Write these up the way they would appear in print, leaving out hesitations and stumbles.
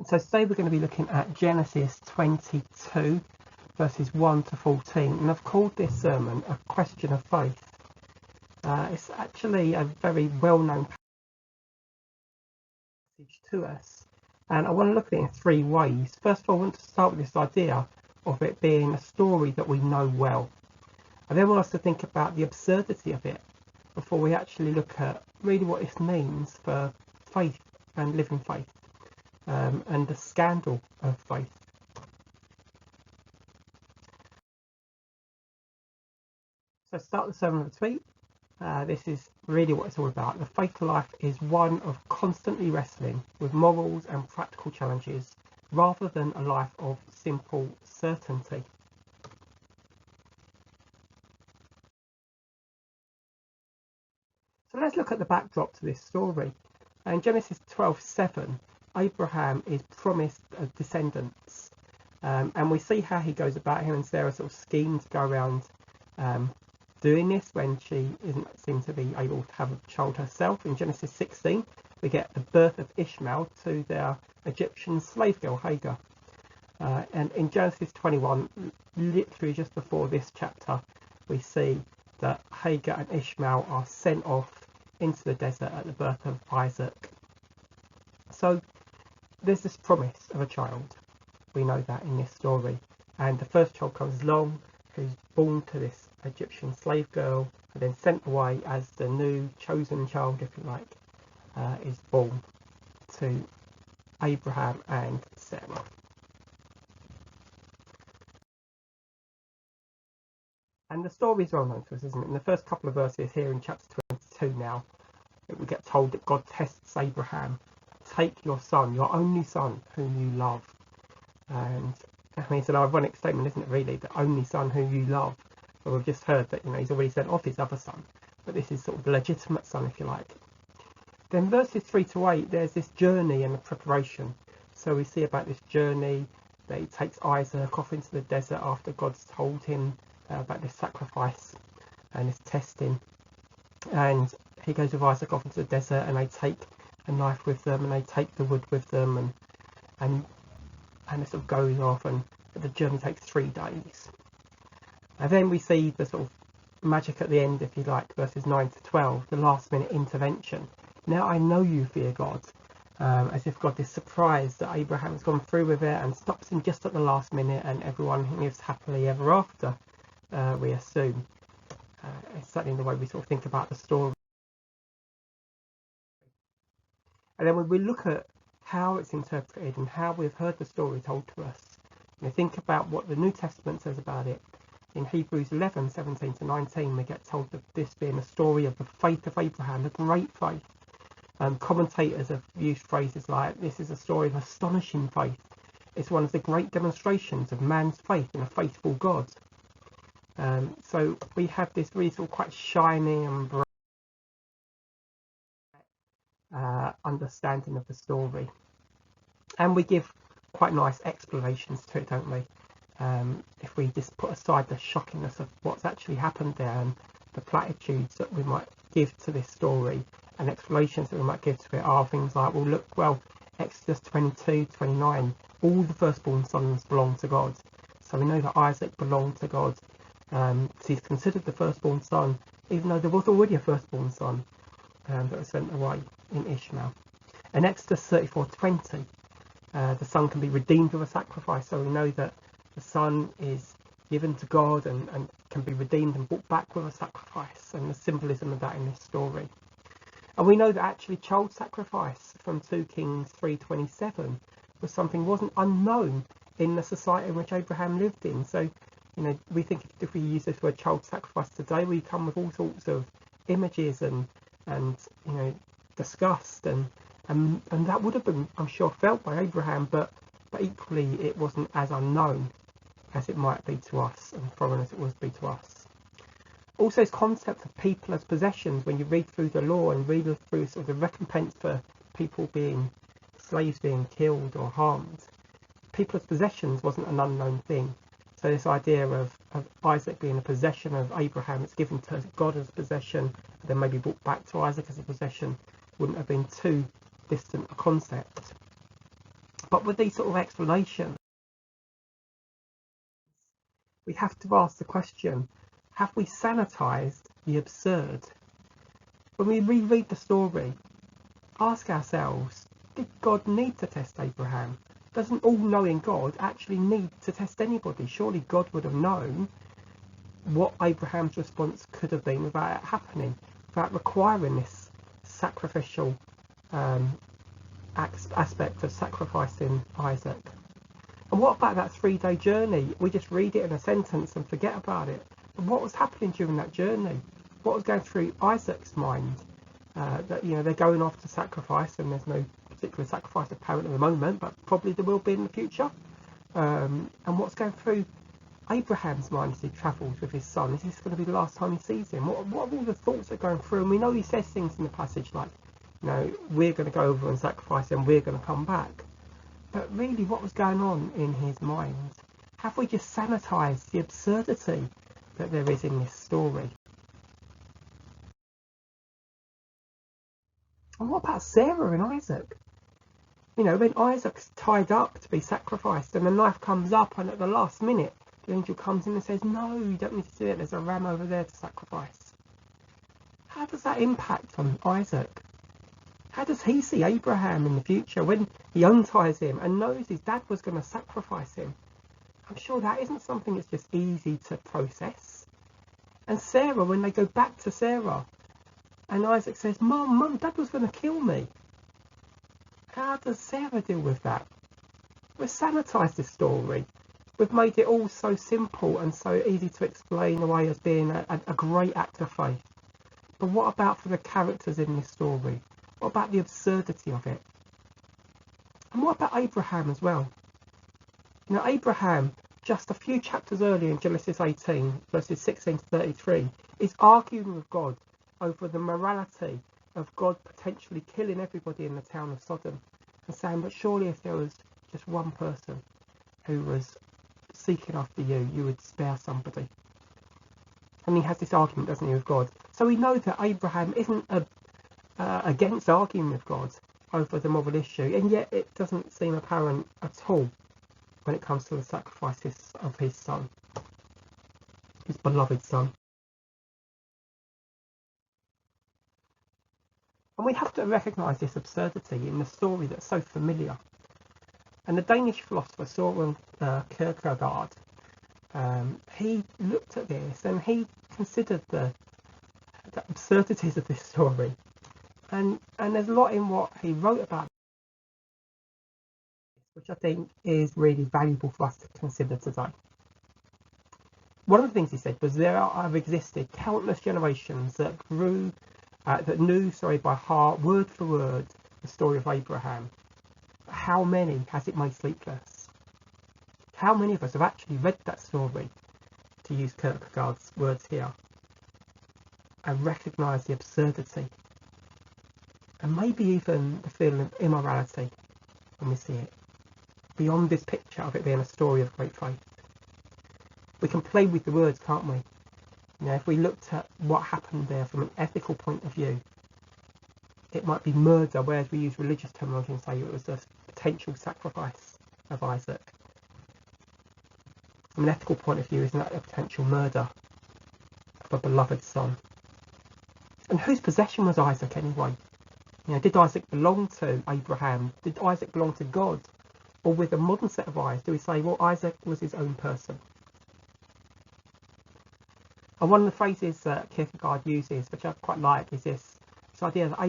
So today we're going to be looking at Genesis 22 verses 1 to 14, and I've called this sermon a question of faith. It's actually a very well-known passage to us, and I want to look at it in three ways. First of all, I want to start with this idea of it being a story that we know well. I then want us to think about the absurdity of it before we actually look at really what this means for faith and living faith. And the scandal of faith. So start the sermon with a tweet. This is really what it's all about. The faith life is one of constantly wrestling with morals and practical challenges rather than a life of simple certainty. So let's look at the backdrop to this story. In Genesis 12:7, Abraham is promised descendants, and we see how he goes about. Him and Sarah sort of scheme to go around doing this when she doesn't seem to be able to have a child herself. In Genesis 16, we get the birth of Ishmael to their Egyptian slave girl Hagar, and in Genesis 21, literally just before this chapter, we see that Hagar and Ishmael are sent off into the desert at the birth of Isaac. So there's this promise of a child. We know that in this story. And the first child comes along, who's born to this Egyptian slave girl, and then sent away as the new chosen child, if you like, is born to Abraham and Sarah. And the story is well known to us, isn't it? In the first couple of verses here in chapter 22 now, we get told that God tests Abraham. Take your son, your only son, whom you love. And I mean, it's an ironic statement, isn't it, really? The only son whom you love. Well, we've just heard that, he's already sent off his other son, but this is sort of the legitimate son, if you like. Then verses 3 to 8, there's this journey and the preparation. So we see about this journey that he takes Isaac off into the desert after God's told him about this sacrifice and this testing. And he goes with Isaac off into the desert, and they take a knife with them, and they take the wood with them, and it sort of goes off, and the journey takes 3 days. And then we see the sort of magic at the end, if you like, verses 9 to 12, the last minute intervention. Now I know you fear God, as if God is surprised that Abraham's gone through with it and stops him just at the last minute, and everyone lives happily ever after, we assume. It's certainly the way we sort of think about the story. And then when we look at how it's interpreted and how we've heard the story told to us, and we think about what the New Testament says about it, in Hebrews 11:17 to 19, we get told that this being a story of the faith of Abraham, a great faith. Commentators have used phrases like, this is a story of astonishing faith. It's one of the great demonstrations of man's faith in a faithful God. So we have this really sort of quite shiny and bright understanding of the story, and we give quite nice explanations to it, don't we? If we just put aside the shockingness of what's actually happened there and the platitudes that we might give to this story, and explanations that we might give to it are things like, Exodus 22:29, all the firstborn sons belong to God. So we know that Isaac belonged to God. So he's considered the firstborn son, even though there was already a firstborn son that was sent away in Ishmael. In Exodus 34:20, the son can be redeemed with a sacrifice. So we know that the son is given to God and can be redeemed and brought back with a sacrifice, and the symbolism of that in this story. And we know that actually child sacrifice from 2 Kings 3:27 was something wasn't unknown in the society in which Abraham lived in. So, we think if we use this word child sacrifice today, we come with all sorts of images and disgust, and that would have been, I'm sure, felt by Abraham, but equally it wasn't as unknown as it might be to us, and foreign as it would be to us. Also, this concept of people as possessions, when you read through the law and read through sort of the recompense for people slaves being killed or harmed, people as possessions wasn't an unknown thing. So this idea of Isaac being a possession of Abraham, it's given to God as possession, and then maybe brought back to Isaac as a possession, wouldn't have been too distant a concept. But with these sort of explanations, we have to ask the question, have we sanitized the absurd? When we reread the story, ask ourselves, did God need to test Abraham? Doesn't all-knowing God actually need to test anybody? Surely God would have known what Abraham's response could have been without it happening, without requiring this sacrificial aspect of sacrificing Isaac. And what about that 3-day journey? We just read it in a sentence and forget about it. But what was happening during that journey? What was going through Isaac's mind? That, you know, they're going off to sacrifice, and there's no particular sacrifice apparent at the moment, but probably there will be in the future. And what's going through Abraham's mind as he travels with his son? Is this going to be the last time he sees him? What are all the thoughts that are going through? And we know he says things in the passage like, you know, we're going to go over and sacrifice and we're going to come back. But really, what was going on in his mind? Have we just sanitized the absurdity that there is in this story? And what about Sarah and Isaac? You know, when Isaac's tied up to be sacrificed and the knife comes up, and at the last minute the angel comes in and says, no, you don't need to do it, there's a ram over there to sacrifice. How does that impact on Isaac? How does he see Abraham in the future when he unties him and knows his dad was going to sacrifice him? I'm sure that isn't something that's just easy to process. And Sarah, when they go back to Sarah and Isaac says, Mum, Dad was going to kill me. How does Sarah deal with that? We've sanitised this story. We've made it all so simple and so easy to explain away as being a great act of faith. But what about for the characters in this story? What about the absurdity of it? And what about Abraham as well? You know, Abraham, just a few chapters earlier in Genesis 18, verses 16 to 33, is arguing with God over the morality of God potentially killing everybody in the town of Sodom, and saying, but surely if there was just one person who was seeking after you, you would spare somebody. And he has this argument, doesn't he, with God. So we know that Abraham isn't against arguing with God over the moral issue, and yet it doesn't seem apparent at all when it comes to the sacrifices of his son, his beloved son. And we have to recognise this absurdity in the story that's so familiar. And the Danish philosopher Søren Kierkegaard, he looked at this and he considered the absurdities of this story. And there's a lot in what he wrote about, which I think is really valuable for us to consider today. One of the things he said was there have existed countless generations that knew by heart, word for word, the story of Abraham. How many has it made sleepless? How many of us have actually read that story, to use Kierkegaard's words here, and recognised the absurdity, and maybe even the feeling of immorality when we see it, beyond this picture of it being a story of great faith? We can play with the words, can't we? You know, if we looked at what happened there from an ethical point of view, it might be murder, whereas we use religious terminology and say it was a potential sacrifice of Isaac. From an ethical point of view, isn't that a potential murder of a beloved son? And whose possession was Isaac anyway? You know, did Isaac belong to Abraham? Did Isaac belong to God? Or with a modern set of eyes, do we say, well, Isaac was his own person? And one of the phrases that Kierkegaard uses, which I quite like, is this idea that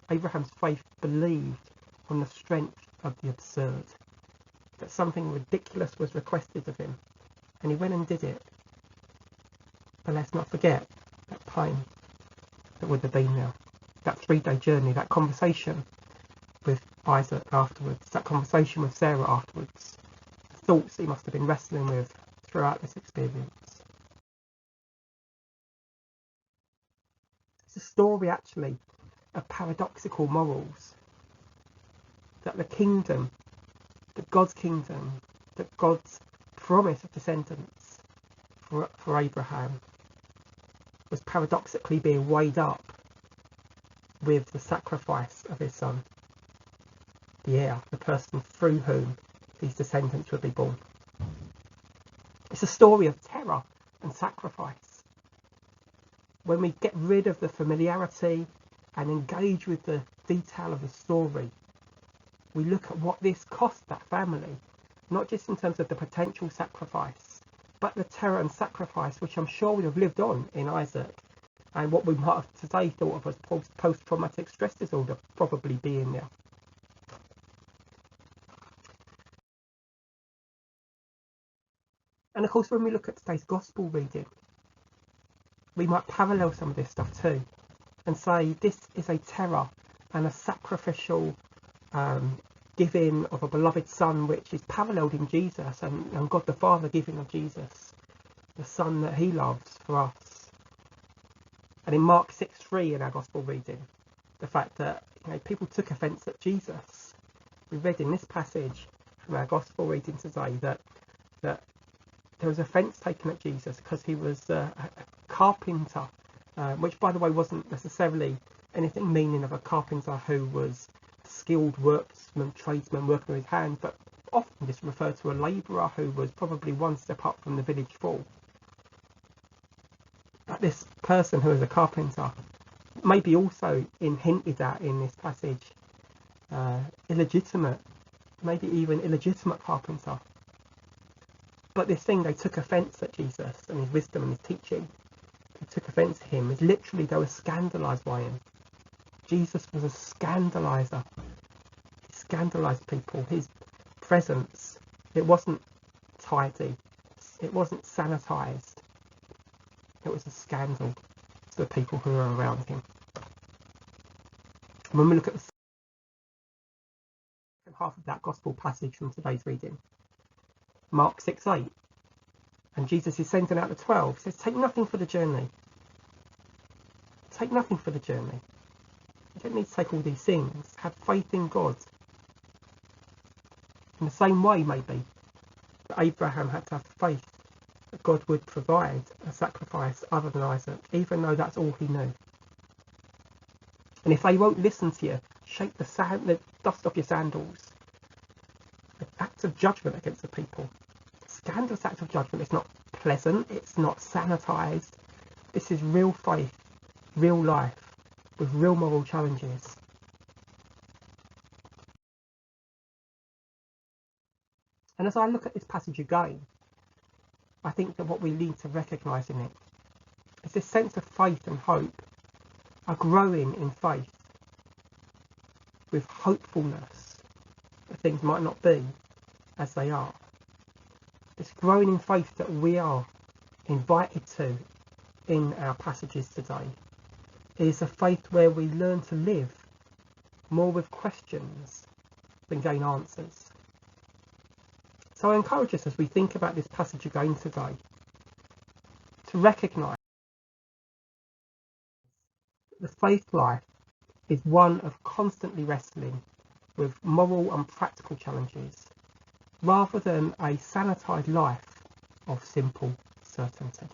Abraham's faith believed on the strength of the absurd, that something ridiculous was requested of him, and he went and did it. But let's not forget that pain that would have been there, that 3-day journey, that conversation with Isaac afterwards, that conversation with Sarah afterwards, the thoughts he must have been wrestling with throughout this experience. It's a story actually of paradoxical morals, that the kingdom, that God's kingdom, that God's promise of descendants for Abraham was paradoxically being weighed up with the sacrifice of his son. the heir, the person through whom these descendants would be born. It's a story of terror and sacrifice. When we get rid of the familiarity and engage with the detail of the story, we look at what this cost that family, not just in terms of the potential sacrifice, but the terror and sacrifice which I'm sure would have lived on in Isaac, and what we might have today thought of as post-traumatic stress disorder probably being there. And of course, when we look at today's gospel reading, we might parallel some of this stuff too and say this is a terror and a sacrificial giving of a beloved son, which is paralleled in Jesus and God the Father giving of Jesus, the son that he loves for us. And in Mark 6:3 in our gospel reading, the fact that people took offence at Jesus. We read in this passage from our gospel reading today that there was offence taken at Jesus because he was a carpenter, which by the way wasn't necessarily anything meaning of a carpenter who was skilled worksman, tradesman working with his hands, but often just referred to a labourer who was probably one step up from the village fool. But this person who is a carpenter may be also hinted at in this passage illegitimate, maybe even illegitimate carpenter. But this thing, they took offence at Jesus and his wisdom and his teaching. They took offence at him. It's literally, they were scandalised by him. Jesus was a scandaliser. He scandalised people. His presence, it wasn't tidy. It wasn't sanitised. It was a scandal to the people who were around him. When we look at the second half of that gospel passage from today's reading, Mark 6:8, and Jesus is sending out the 12. He says, take nothing for the journey. Take nothing for the journey. You don't need to take all these things. Have faith in God. In the same way, maybe, that Abraham had to have faith that God would provide a sacrifice other than Isaac, even though that's all he knew. And if they won't listen to you, shake the dust off your sandals. An act of judgment against the people. Scandalous act of judgment. It's not pleasant. It's not sanitised. This is real faith, real life, with real moral challenges. And as I look at this passage again, I think that what we need to recognise in it is this sense of faith and hope, are growing in faith with hopefulness that things might not be as they are. This growing in faith that we are invited to in our passages today is a faith where we learn to live more with questions than gain answers. So I encourage us as we think about this passage again today to recognise that the faith life is one of constantly wrestling with moral and practical challenges rather than a sanitised life of simple certainty.